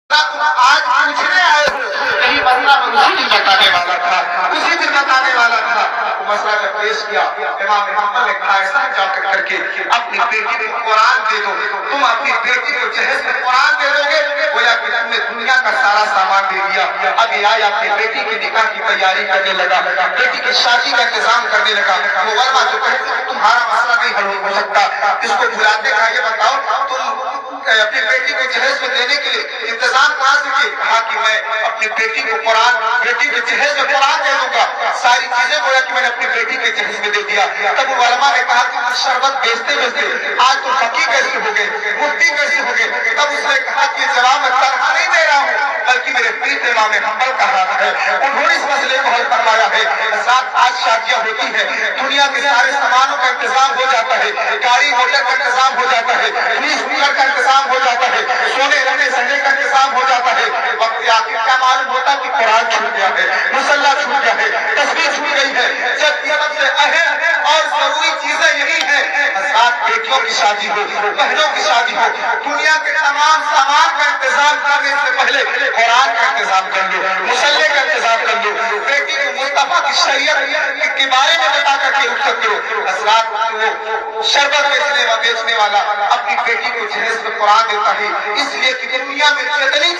آج پوچھنے آئے ہو یہی مسئلہ میں اسی دن بتانے والا تھا وہ مسئلہ جب پیش کیا امام حنبل نے کہا ایسا جا کر کے اپنی بیٹی کو قرآن دے دو تم اپنی بیٹی کو جہیز میں قرآن دے دو گے گویا کہ تم نے دنیا کا سارا سامان دے دیا اب یہ آیا اپنی بیٹی کی نکاح کی تیاری کرنے لگا بیٹی کی شادی کا انتظام کرنے لگا وہ علماء جو کہتے ہیں تمہارا مسئلہ نہیں حل ہو سکتا اس کو بلاتے کہا یہ بتاؤ تم اپنی بیٹی کو جہیز میں دینے کے لیے انتظام کہاں سے کیے کہا کہ میں اپنی بیٹی کو قرآن بیٹی کے جہیز میں قرآن دے دوں گا ساری چیزیں گویا کہ میں نے اپنی بیٹی کے جہیز میں دے دیا تب وہ علماء نے کہا کہ شربت بیچتے آج تو فقی کیسے ہو گئے مفتی کیسے ہو گئے تب اس نے کہا کہ یہ جواب میں تنہا نہیں دے رہا ہوں بلکہ میرے پیر امام حنبل کا ہاتھ ہے انہوں نے اس مسئلے کو حل فرمایا ہے ساتھ آج شادیاں ہوتی ہیں دنیا کے سارے سامانوں کا انتظام ہو جاتا ہے گاڑی موٹر کا انتظام ہو جاتا ہے پولیس کوکر کا انتظام ہو جاتا ہے سونے رہنے سہنے کا انتظام ہو جاتا ہے وقت آخر کیا معلوم ہوتا کہ قرآن چھوٹ گیا ہے مصلی چھوٹ گیا ہے تصویر چھوٹ گئی ہے جب یہ سب سے اہم اور ضروری چیزیں یہی ہیں ساتھ بیٹیوں کی شادی ہو بہنوں کی شادی ہو دنیا کے تمام سامان کا انتظام کرنے سے پہلے قرآن کا انتظام کر لو مصلی کا انتظام کر لو بیٹی کو مصطفیٰ کی شریعت کے بارے میں بتا کر کے رخصت کرو حضرات وہ شربت بیچنے والا اپنی بیٹی کو جہیز میں قرآن دیتا ہے اس لیے کہ دنیا میں جتنی